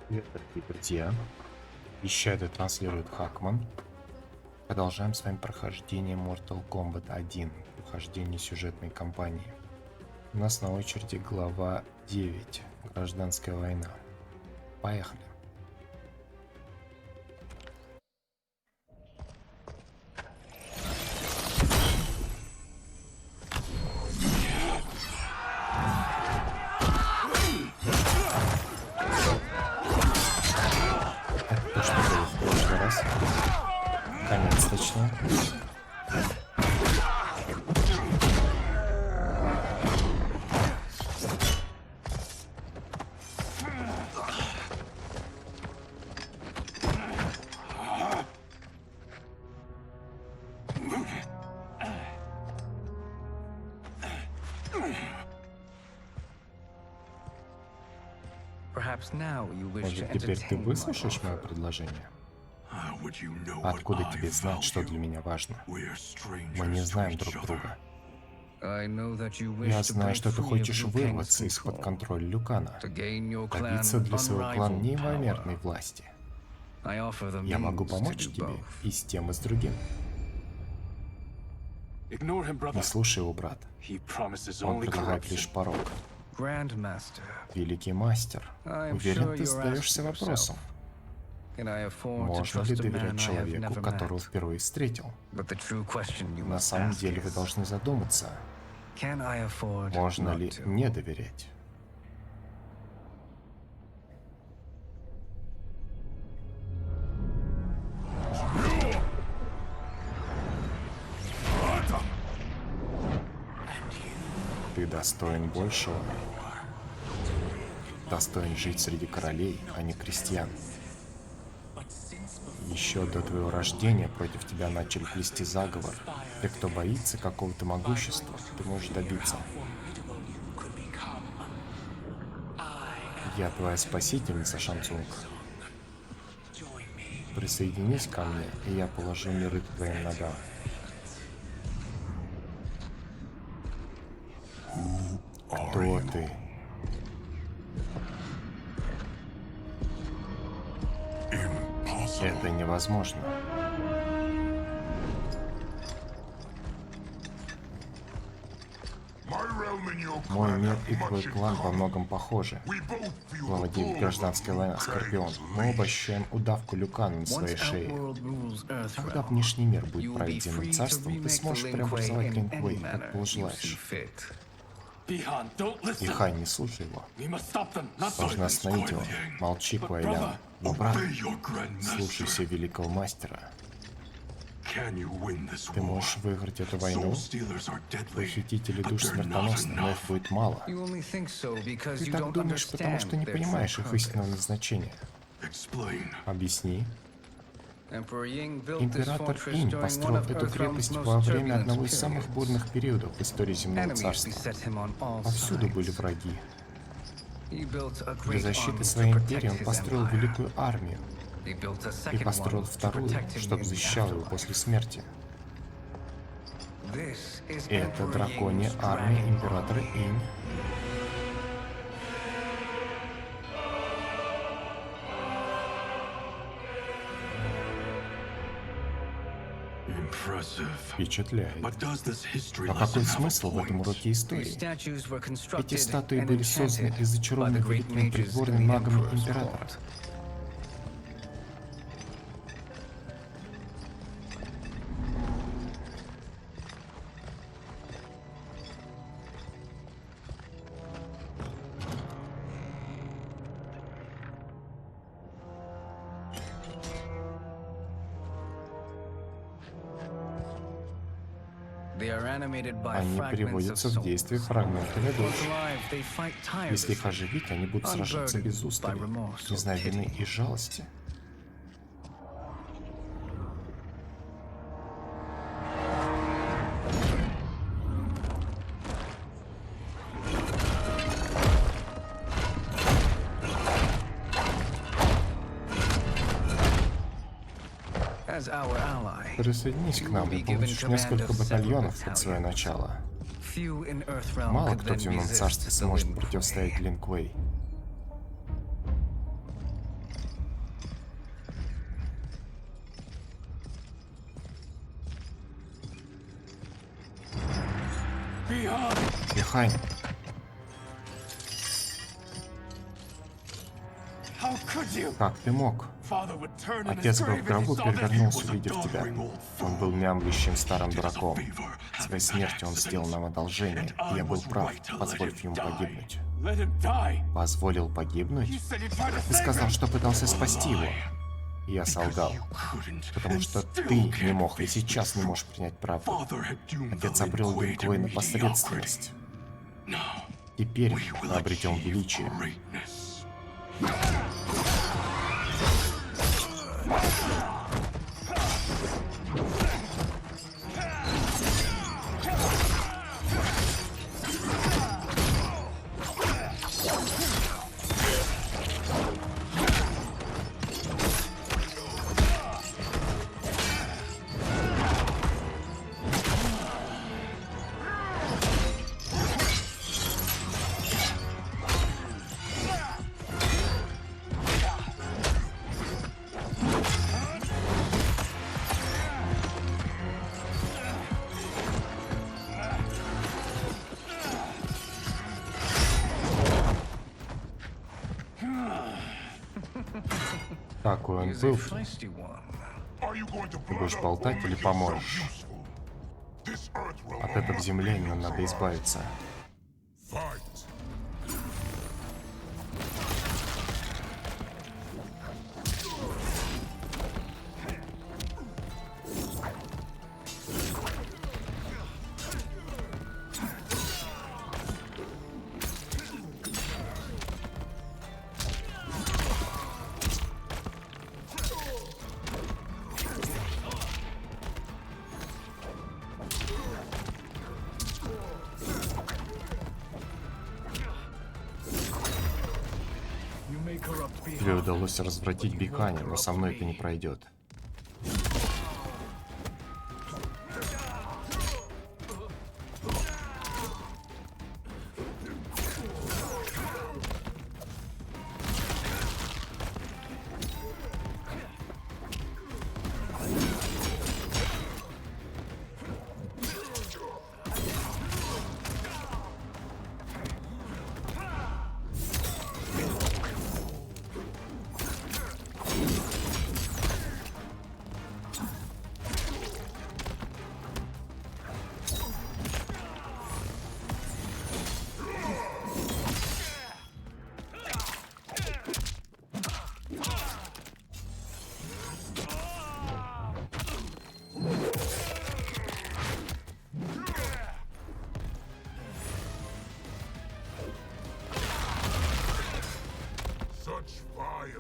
Привет, дорогие друзья. Вещает и транслирует Хакман. Продолжаем с вами прохождение Mortal Kombat 1. Прохождение сюжетной кампании. У нас на очереди глава 9. Гражданская война. Поехали. Это то, что было в прошлый раз. Конец, точнее. Может, теперь ты выслушаешь мое предложение? Откуда тебе знать, что для меня важно? Мы не знаем друг друга. Я знаю, что ты хочешь вырваться из-под контроля Люкана, добиться для своего клана неимоверной власти. Я могу помочь тебе и с тем, и с другим. Не слушай его, брат. Он предлагает лишь порог. Великий мастер, уверен, ты задаешься вопросом, можно ли доверять человеку, которого впервые встретил? На самом деле вы должны задуматься, можно ли не доверять? Ты достоин большего. Достоин жить среди королей, а не крестьян. Еще до твоего рождения против тебя начали плести заговор. Те, кто боится какого-то могущества, ты можешь добиться. Я твоя спасительница, Шан Цунг. Присоединись ко мне, и я положу миры к твоим ногам. Кто ты? Это невозможно. Мой мир и твой клан во многом похожи. Глава 9. Гражданская война. Скорпион. Мы оба ощущаем удавку Люкана на своей шее. Когда внешний мир будет праведенным царством, ты сможешь преобразовать Лин Куэй, как пожелаешь. Ихань, не слушай его. Должна остановить его. Молчи, Куэй Лян. Но, брат, слушайся великого мастера. Ты можешь выиграть эту войну? Похитители душ смертоносны, но их будет мало. Ты так думаешь, потому что не понимаешь их истинного назначения. Объясни. Император Инь построил эту крепость во время одного из самых бурных периодов в истории Земного Царства. Повсюду были враги. Для защиты своей империи он построил великую армию и построил вторую, чтобы защищала его после смерти. Это драконья армия императора Инь. Впечатляет. Но какой смысл в этом уроке истории? Эти статуи были созданы и зачарованы великими придворными магами императора. Они переводятся в действие фрагментами душ. Если их оживить, они будут сражаться без устали, не зная вины и жалости. Присоединись к нам и получишь несколько батальонов под свое начало. Мало кто в Земном Царстве сможет противостоять Лин Куэй. Бихань. Как ты мог? Отец был в гробу, перевернулся, увидев тебя. Он был мямлящим старым дураком. Своей смертью он сделал нам одолжение, и я был прав, позволив ему погибнуть. Позволил погибнуть? Ты сказал, что пытался спасти его. Я солгал, потому что ты не мог и сейчас не можешь принять правду. Отец обрел Линквей на посредственность. Теперь мы обретем величие. Какой он был. Ты будешь болтать или поможешь? От этого земли нам надо избавиться. Тебе удалось развратить Бихани, но со мной это не пройдет.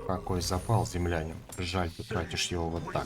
Какой запал, землянин. Жаль, ты тратишь его вот так.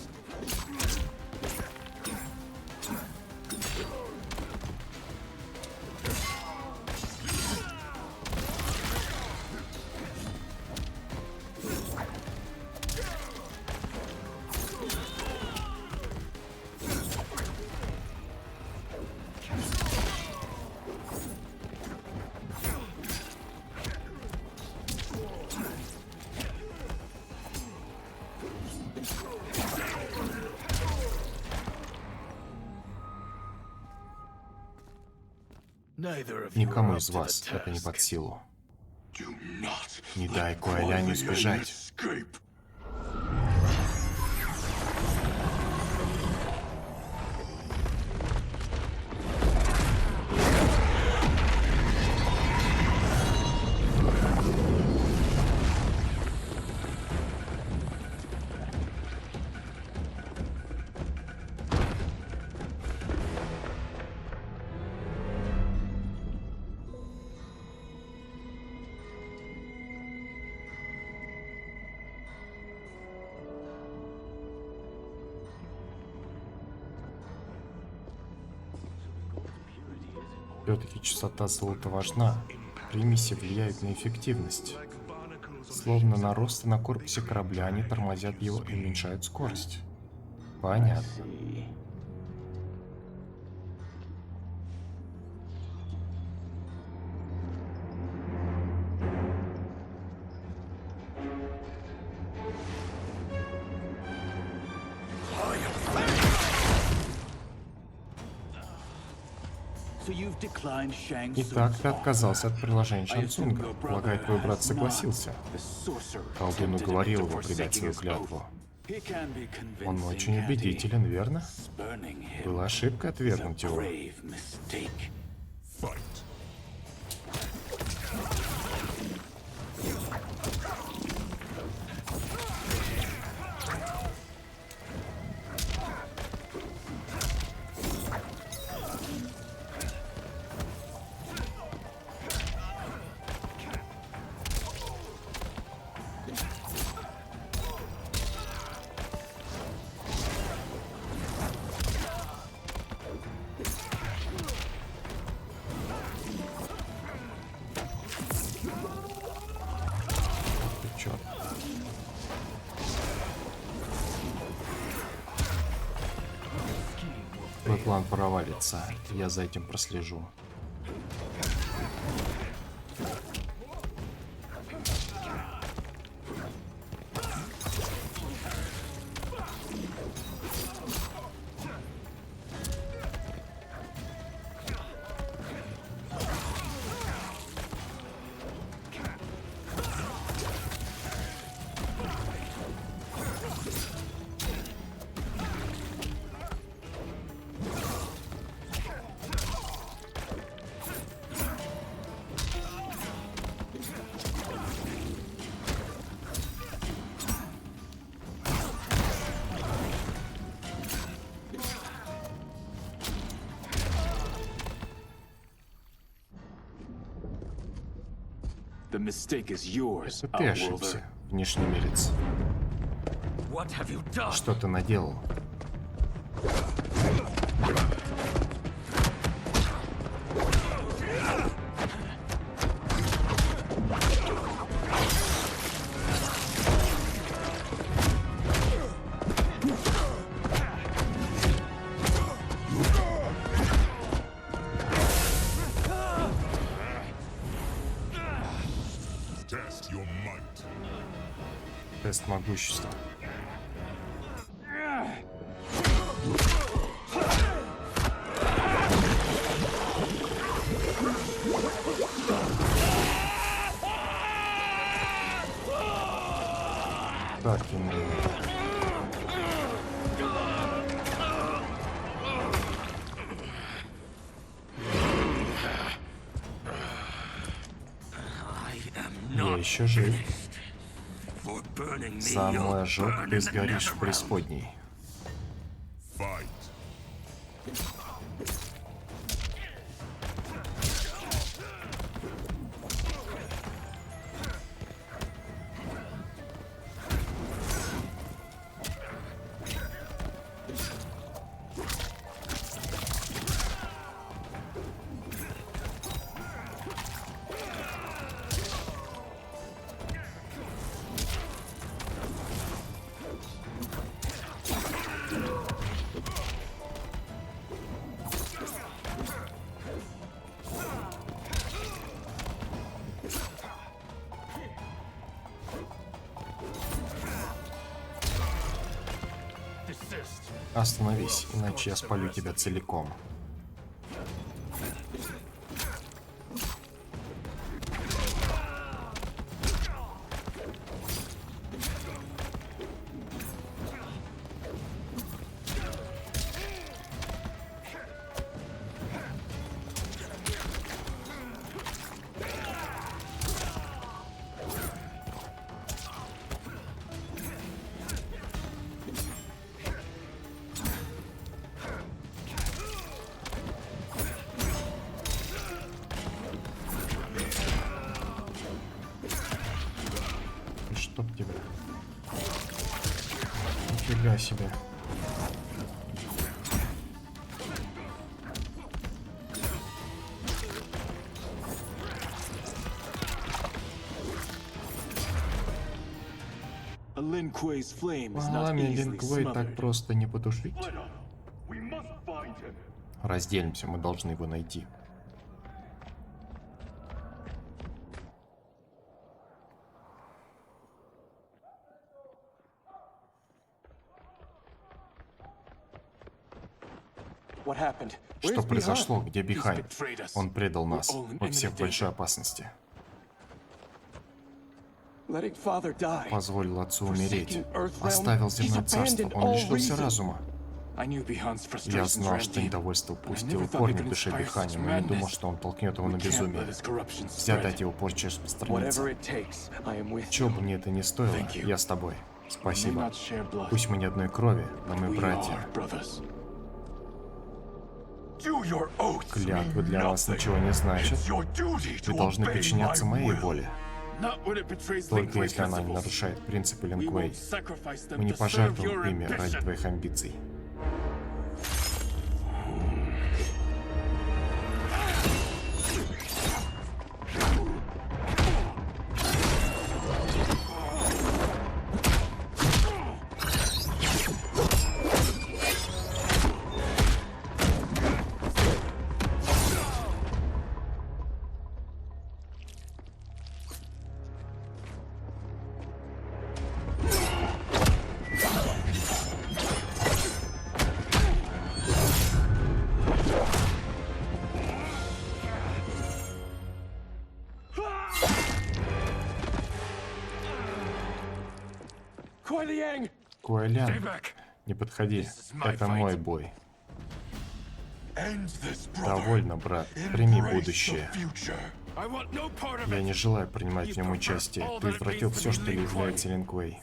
Никому из вас это не под силу. Не дай Куэляню сбежать. Все-таки частота золота важна. Примеси влияют на эффективность. Словно наросты на корпусе корабля, они тормозят его и уменьшают скорость. Понятно. Итак, ты отказался от предложения Шан Цунга. Полагаю, твой брат согласился. Колдун уговорил его предать свою клятву. Он очень убедителен, верно? Была ошибка отвергнуть его. Черт. Твой план провалится. Я за этим прослежу. Это ты ошибся, внешнемирец. Что ты наделал? Тест могущества. Так, именно. Я еще жив. За мой ожог ты сгоришь в преисподней. Остановись, иначе я спалю тебя целиком. Чтоб тебя. Нифига себе. Пламя Лин Куэй так просто не потушить. Разделимся, мы должны его найти. Что произошло? Где Бихайн? Он предал нас. Он всех в большой опасности. Позволил отцу умереть. Оставил земное царство. Он лишился разума. Я знал, что недовольство пустило корни в душе Бихани, но не думал, что он толкнет его на безумие. Нельзя дать его порче распространиться. Чего бы мне это ни стоило, я с тобой. Спасибо. Пусть мы не одной крови, но мы братья. Клятвы для вас ничего не значат. Вы должны подчиняться моей воле. Только если она не нарушает принципы Лин Куэй. Мы не пожертвуем ими ради твоих амбиций. Куэлян, не подходи. Это мой бой. Довольно, брат. Прими будущее. Я не желаю принимать в нем участие. Ты извратил все, что ли является Лин Куэй.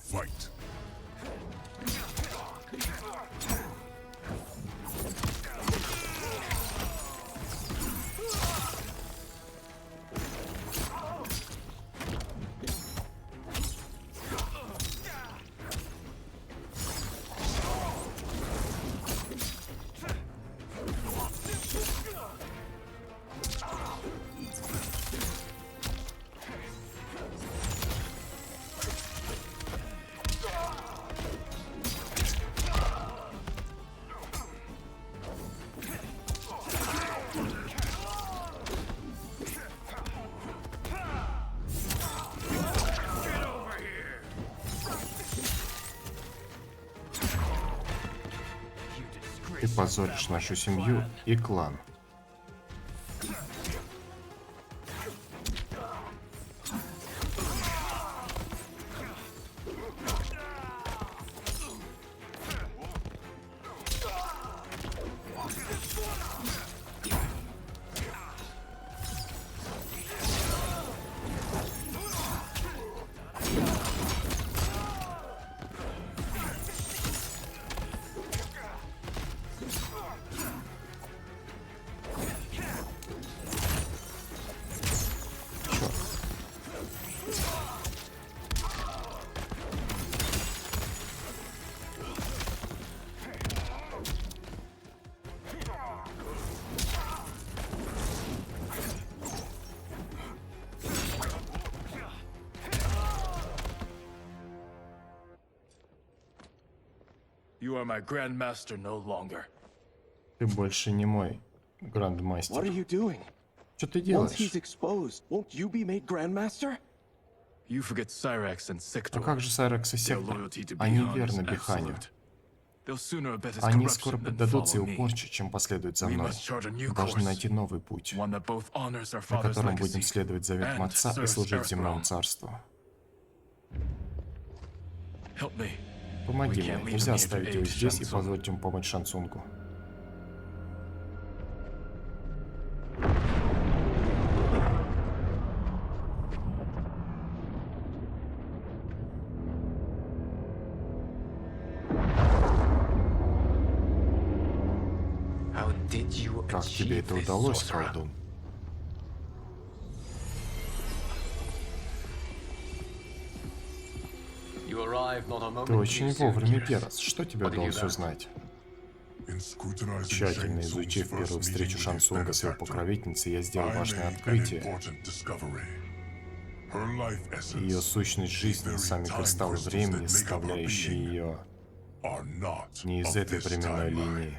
Ты позоришь нашу семью и клан. You are my grandmaster no longer. Ты больше не мой грандмастер. What are you doing? Что ты Once делаешь? he's exposed, won't you be made Grandmaster? You forget Cyrax and А Sector. как же Сайрекс и Their Сектор? loyalty to Они Bihon is верны Биханю. absolute. They'll sooner abet his Они скоро corruption than поддадутся follow его me. порче, чем последуют за We мной. must chart a new Мы должны course, найти новый путь, one that both honors our на father's котором будем legacy следовать заветам and отца и serves служить земному Earthrealm. царству. Help me. Помоги We мне. can't leave Нельзя him here to оставить его aid здесь и Shang Tsung. позволить ему помочь Шансунгу. How did you Как тебе achieve это this, удалось, sorcerer? колдун? You arrived not a moment Ты очень too soon, вовремя, Geras. Герас. Что тебе What did you удалось learn? узнать? Тщательно Тщательно изучив первую встречу Шансунга с его покровительницей, я сделал важное открытие. Ее сущность жизни, сами кристаллы времени, составляющие ее, не из этой временной линии.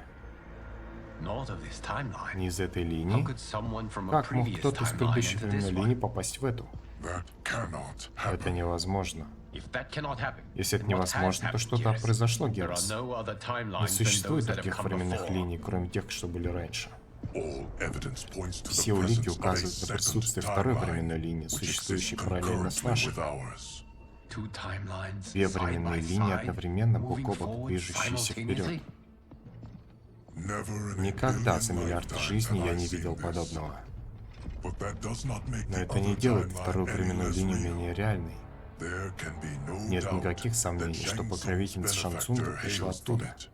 Not of this timeline. Не из этой How линии? could someone from a Как мог previous кто-то из timeline предыдущей enter временной this линии one? попасть в эту? That cannot Это happen. невозможно. If that cannot happen, Если это then what has невозможно, то happened, что-то Geras? произошло, There are Герас. no other timelines Не than существует those that have других come временных before. линий, кроме тех, что были раньше. All evidence points to the Все улики presence of a указывают на second присутствие второй временной timeline, линии, which существующей exists параллельно с concurrently нашей. with ours. Two timelines, Две side by временные линии side, одновременно moving бок о бок forward движущиеся вперед. simultaneously? Never in a Никогда за billion миллиард lifetimes жизней have я I не seen видел this. подобного. But that does not make Но the это не other делает timeline вторую any временную less линию real. менее реальной. There can be no Нет doubt никаких that сомнений, что Shang покровительница Tsung's Шансунга benefactor пришла hails from оттуда. it.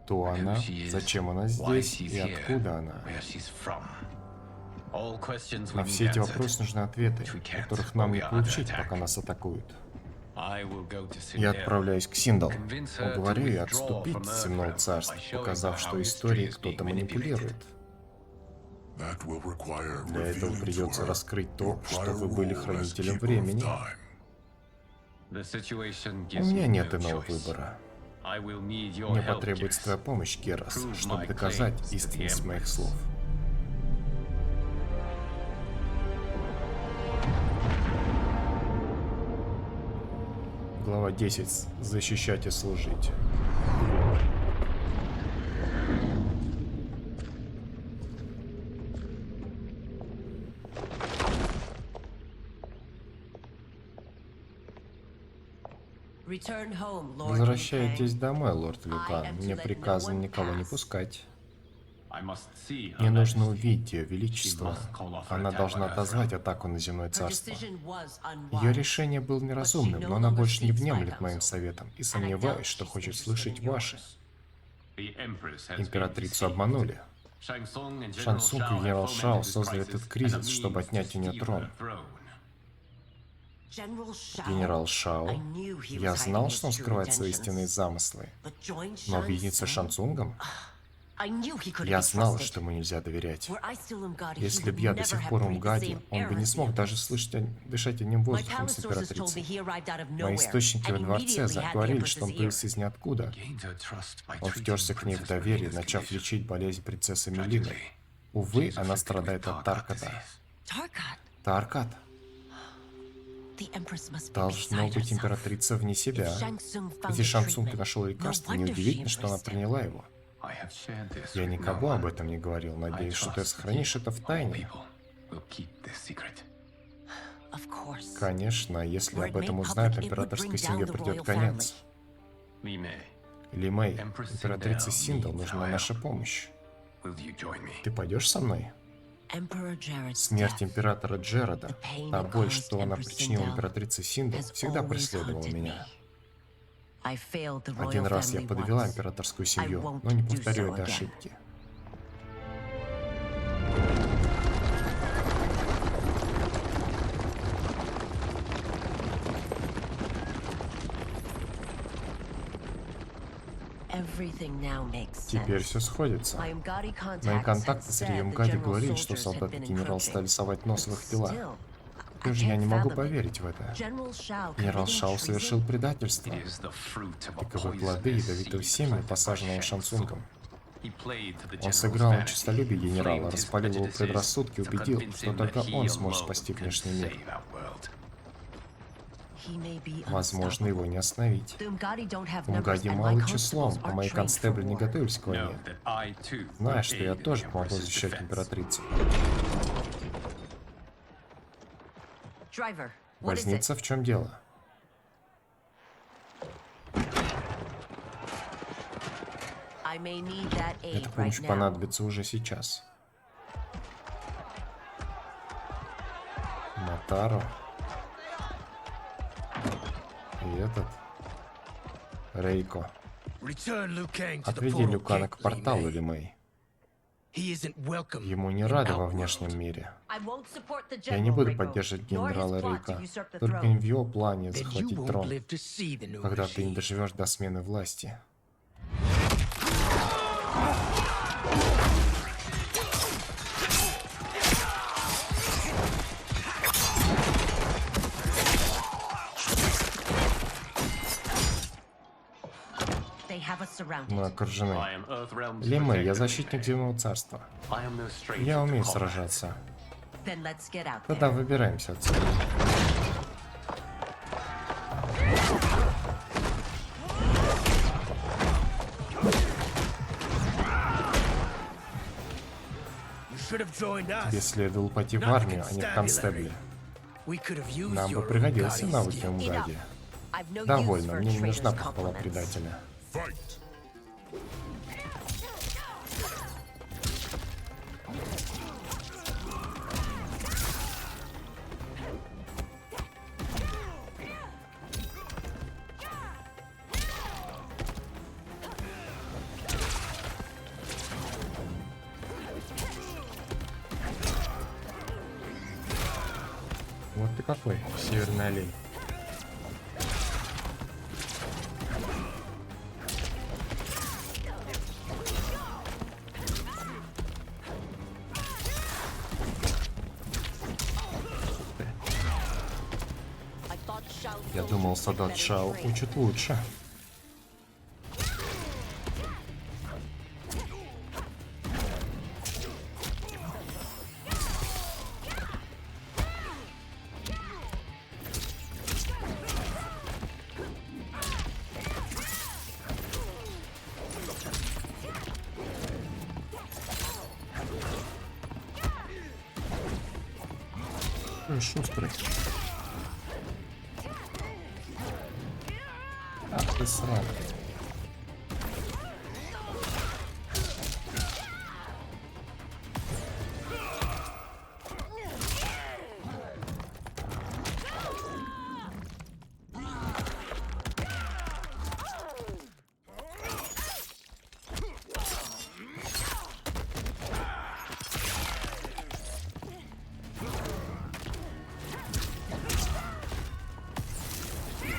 Кто она, Who she is, зачем она why здесь she's и here, откуда она. where she's from. All questions we На need все эти answered. вопросы нужны ответы, которых нам не получить, пока нас атакуют. I will go to Я Sindel. отправляюсь к Синдал, Convince her to уговорю ее withdraw отступить from из Земного Earthrealm Царства, by showing показав, her что how историей history is кто-то being манипулирует. That will require Для этого revealing to придется her раскрыть то, your что prior вы были role as хранителем keeper of времени. time. The situation У gives меня me нет no иного choice. выбора. I will need your Мне help, потребуется Geras. твоя помощь, Герас, Prove чтобы my доказать claims to the истинность моих Empress. слов. Глава 10. Защищать и служить. Возвращайтесь домой, лорд Люкан. Мне приказано никого не пускать. I must see her Мне нужно majesty. увидеть ее величество. Она должна отозвать атаку на Земное Царство. Ее решение было неразумным, но она больше не внемлет моим советам, и сомневаюсь, что хочет слышать ваши. The Empress has Императрицу been deceived. обманули. Shang Tsung and Шан General Цунг и Shao генерал have Шао fomented this создали этот crisis кризис, as a чтобы means отнять у нее to steal трон. her throne. Генерал Шао, я знал, что он скрывает свои истинные замыслы, но объединиться с Шан Цунгом? Я знал, что ему нельзя доверять. Если бы я до сих пор в Умгаде, он бы не смог даже дышать одним воздухом с императрицей. Мои источники во дворце говорили, что он появился из ниоткуда. Gained her trust by Он treating втерся к ней в Princess доверие, Marina's начав condition. лечить болезнь принцессы Мелины. Увы, она страдает от Тарката. Таркат? Должно быть императрица вне себя. Если Шан Цунг нашел лекарство, неудивительно, что она приняла его. I have shared this Я with никому no one. об этом не говорил. I Надеюсь, что ты trust that сохранишь you, это в all тайне. people, will keep this secret. Конечно, если об этом узнают, императорской семье придет конец. Ли Мэй, Ли Мэй, Empress императрице Sindel Синдал, needs нужна our наша help. помощь. will you join me? Ты пойдешь со мной? Смерть императора Джерода, та боль, что она причинила императрице Синдал, всегда преследовала меня. Один раз я подвела императорскую семью, но не повторю этой ошибки. Теперь все сходится. Мои контакты среди Юмгади говорили, что солдаты и генерал стали совать нос в их дела. Все же я не могу поверить в это. Генерал Шао совершил предательство. It is the fruit of a Таковы плоды poisonous ядовитого seed семени, planted by посаженного Shang Шан Цунгом. He played to the Он general's сыграл на vanity, честолюбие генерала, inflamed his распалил его prejudices предрассудки, to убедил, convince что him только that he он сможет alone спасти can внешний мир. save our world. Возможно, его не остановить. В Умгади мало числом, а мои констебли не готовились к Know войне. that I too Знаешь, will что я aid in тоже the помогу Empress's защищать defense. императрицу. Driver, Возница, в чем дело? Эта помощь понадобится уже сейчас. Матаро. И этот. Рейко. Отведи Люкана к порталу, Ли Мэй. Ему не рады во внешнем мире. Я не буду поддерживать генерала Рейка, только не в его плане захватить трон, когда ты не доживешь до смены власти. Мы окружены. I am Earthrealm's Ли Мэй, я protector, защитник Земного Царства. I am no stranger Я to умею combat. сражаться. Then let's get out Тогда there. выбираемся отсюда. Тебе следовало пойти в армию, а не в констебли. Нам бы пригодился навыки Умгади. I've no use Довольно, for мне не traitor's нужна похвала compliments. предателя. Fight! Вот ты какой, северный олень. I thought Shao Я Tsung думал, would be солдат better Шао trained. учит лучше. Ой, шустрый. Ах ты сраный.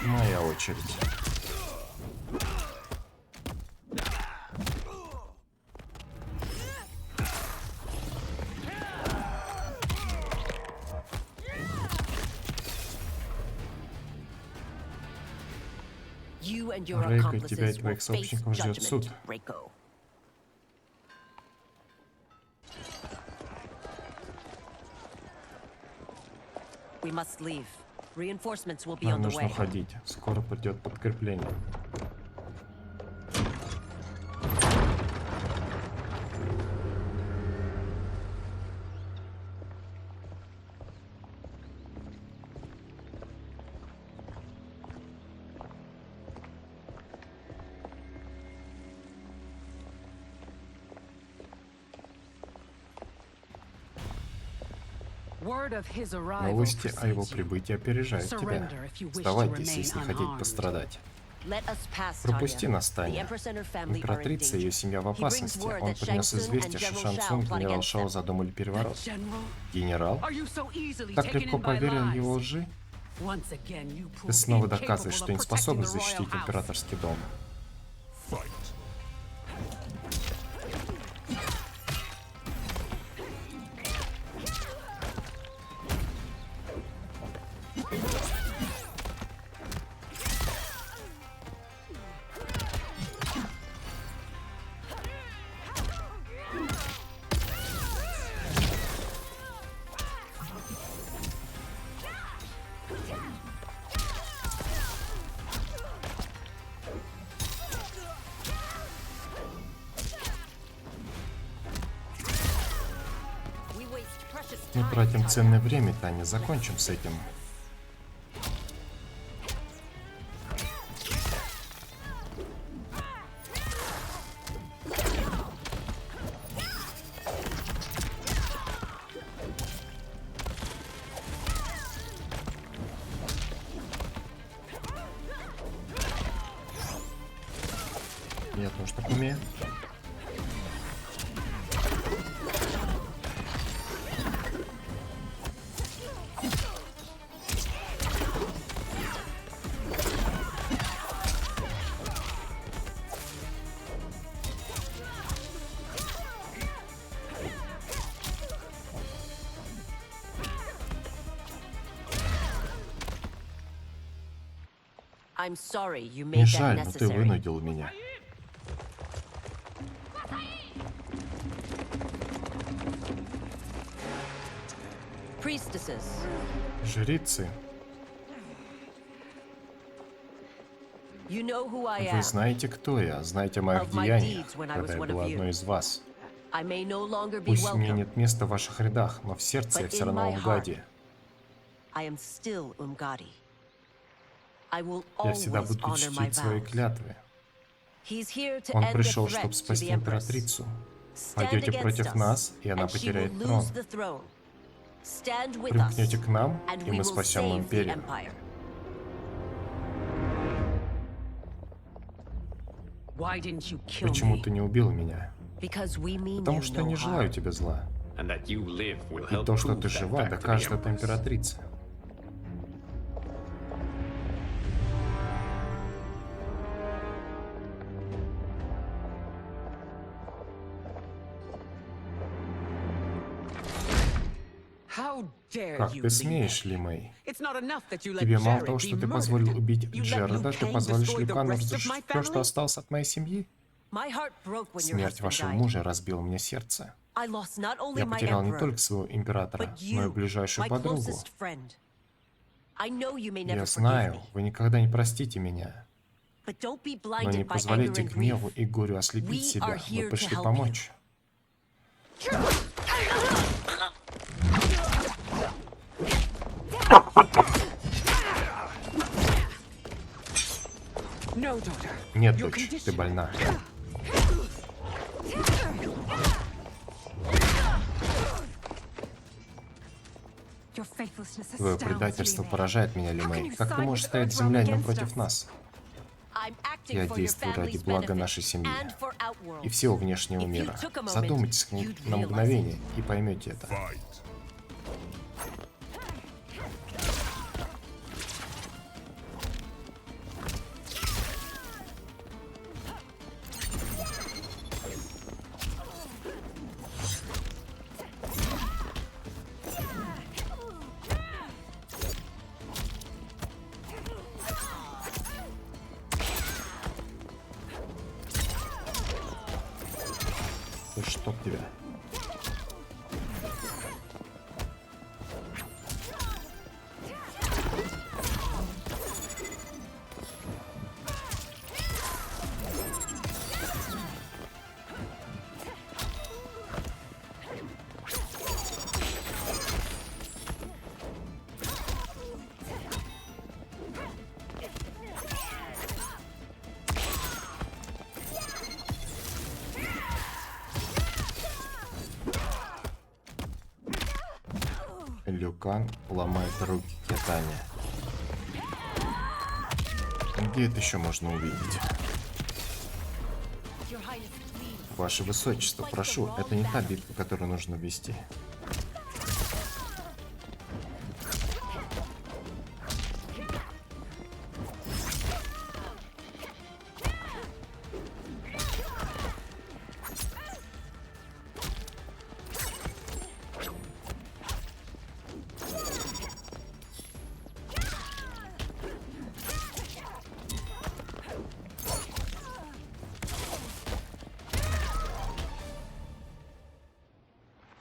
Моя очередь. You and your Рейко, accomplices тебя и will твоих face сообщников ждет judgment, суд. Reiko. We must leave. Reinforcements will be Нам on the нужно way. уходить. Скоро придет подкрепление. Новости о его прибытии опережают тебя. Сдавайтесь, если хотите пострадать. Let us pass, Пропусти Tanya. нас, The Таня. Empress and her family are in Императрица и ее danger. семья в He brings опасности. word Он that принес Shang Tsung известие, and что General Шан Shao Цунг, plot генерал against Шао them. задумали переворот. Генерал? Так Так легко поверил в его лжи? Ты снова доказываешь, что не способен защитить императорский дом. Fight! We waste precious Мы time, тратим Tanya. ценное время, Таня. Закончим с этим. Я тоже так умею. I'm sorry you Не made that жаль, но ты necessary. вынудил меня. Priestesses. Жрицы, You know who I вы am. знаете, кто я, знаете о моих Of my деяниях, deeds when I когда was я one был of you. одной из вас. I may no longer be Пусть мне welcome. нет места в ваших рядах, но в сердце я But все in равно my Умгади. I am still Umgadi. I will Я всегда always буду honor my чтить свои vows. клятвы. He's here to Он end the пришел, threat чтобы to спасти the Empress. императрицу. Stand Пойдете against против us, нас, и она and she will потеряет трон. lose the throne. Stand with Примкнете us, к нам, and и we мы will спасем save the империю. Empire. Почему ты не убил меня? Because we mean Потому you что я no не желаю harm. тебе зла. И И то, что ты жива, докажет это императрице. Как ты смеешь, Ли Мэй? Тебе мало того, что ты позволил убить Джерарда, ты позволишь Люкану разрушить все, что осталось от моей семьи? My heart broke when your Смерть husband вашего died. мужа разбила мне сердце. I lost not only Я my потерял не emperor, только своего императора, but но и you, ближайшую my подругу. closest friend. I know you may never Я forgive знаю, me, вы никогда не простите меня, but don't be но blinded не by anger позволяйте and гневу grief. и горю ослепить We себя. are here Мы to пришли help помочь. Нет, дочь, ты больна. Твое предательство поражает меня, Ли Мэй. Как ты можешь стоять с землянами против нас? I'm acting Я for your действую ради family's блага benefit нашей семьи and for Outworld. и всего внешнего If you мира. took a moment, Задумайтесь you'd на realize мгновение и поймете это. Fight. Да чтоб тебя. Люкан ломает руки Китане. Где это еще можно увидеть? Ваше Высочество, прошу, это не та битва, которую нужно вести.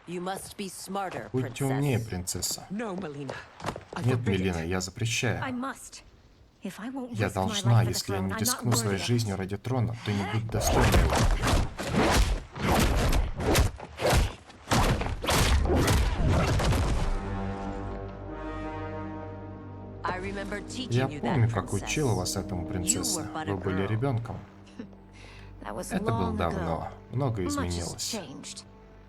You must be smarter, Будьте умнее, princess. принцесса. Нет, Нет, Мелина, я запрещаю. Я должна, если я не рискну своей жизнью ради трона, то не буду достойна его. I remember teaching Я you помню, that, как princess. учила вас этому, принцесса. You were but a Вы были girl. ребенком. Это было давно. Многое изменилось.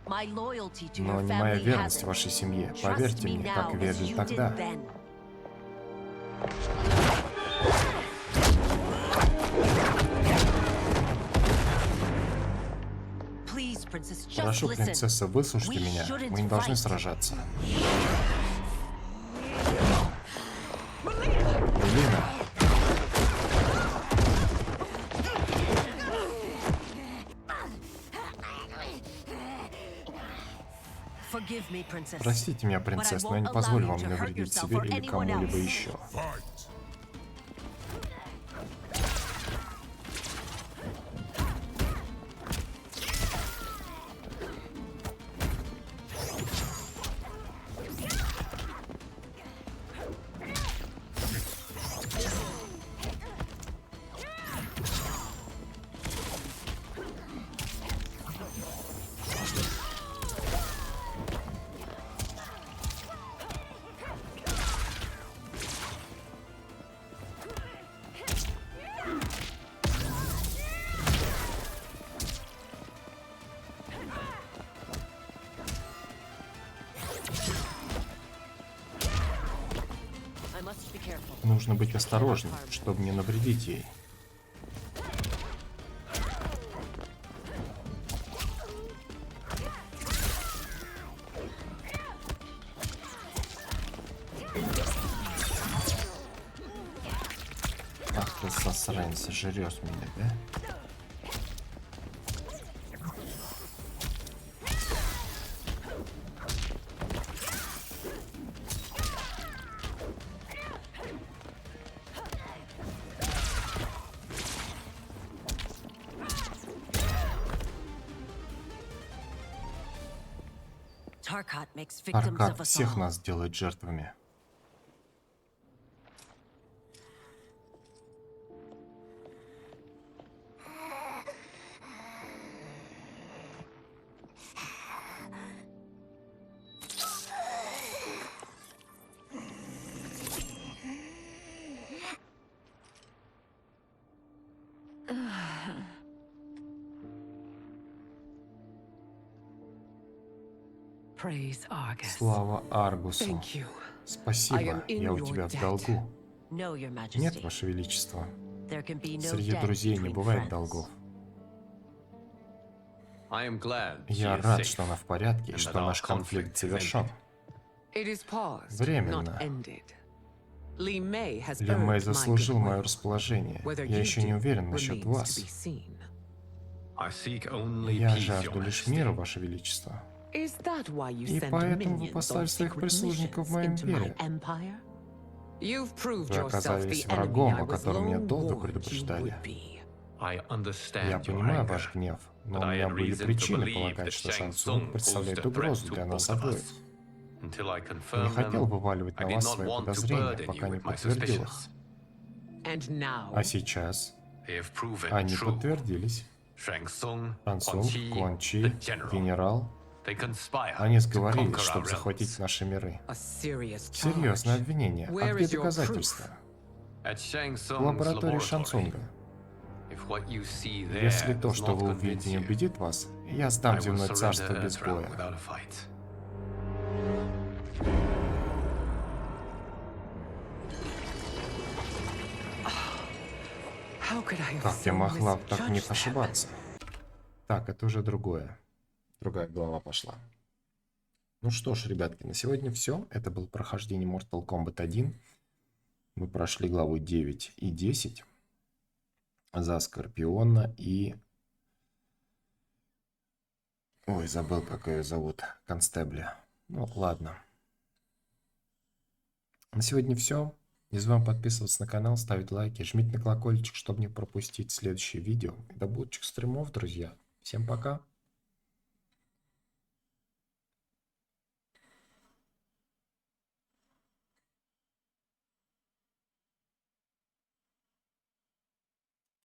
My loyalty to Но your не моя family верность hasn't. вашей семье. Trust Поверьте me мне, now, как as верили you тогда. did then. Please, princess, just Прошу, listen. принцесса, выслушайте We меня. shouldn't Мы не должны fight. сражаться. Мелина, Forgive me, princess. простите меня, принцесса, но я не позволю вам навредить себе или кому-либо еще. Fight. Must be careful. Нужно быть осторожным, чтобы не навредить ей. Ах ты сосранец, жрёшь меня, да? Tarkat makes victims Аркад of us всех all. нас делает жертвами. Praise Argus. Слава Аргусу. Thank you. Спасибо, я у тебя в долгу. No, Your Majesty. Нет, Ваше Величество. There can be no Среди debt друзей не between бывает friends. долгов. I am glad Я she is рад, safe. что она в порядке и and что that our наш конфликт conflict is завершен. It is paused, Временно. not ended. Li Mei has Ли Мэй earned my заслужил мое goodwill. расположение. Whether Я you еще не do уверен насчет remains to вас. be seen. I seek only Я peace, жажду Your лишь Majesty. мира, Ваше Величество. Is that why you И sent поэтому вы minions послали on своих secret прислужников в missions моем into my мире. empire? You've proved Вы yourself оказались the enemy врагом, I о was котором меня long долго warned you предупреждали. would be. I understand Я your понимаю anger, ваш гнев, но but у I меня had были reason to причины believe полагать, that что Shang Шан Tsung Цунг представляет posed a threat угрозу to для нас both of обоих. us. Until I Я не confirmed хотел them, вываливать I на did вас not свои want to подозрения, burden пока you не with my подтвердил их. suspicions. And now, А сейчас They have proven они true. подтвердились. Shang Tsung, Шан Quan Цунг, Chi, Куан Чи, the general. генерал, They conspire они to сговорились, conquer чтобы our захватить realms. наши миры. a serious charge. Серьезное обвинение. А Where где is your доказательства? At Shang В Tsung's лаборатории laboratory. Шан Цунга. If what you see there Если то, does что not вы convince увидите, не you, убедит вас, я I сдам will земное царство surrender без Earthrealm боя. without a fight. How could I have Как я so могла так не misjudged them? ошибаться? Так, это уже другое. Другая голова пошла. Ну что ж, ребятки, на сегодня все. Это было прохождение Mortal Kombat 1. Мы прошли главу 9 и 10 за Скорпиона и... Ой, забыл, как ее зовут. Констебля. Ну, ладно. На сегодня все. Не забываем подписываться на канал, ставить лайки, жмите на колокольчик, чтобы не пропустить следующее видео. И до будущих стримов, друзья. Всем пока.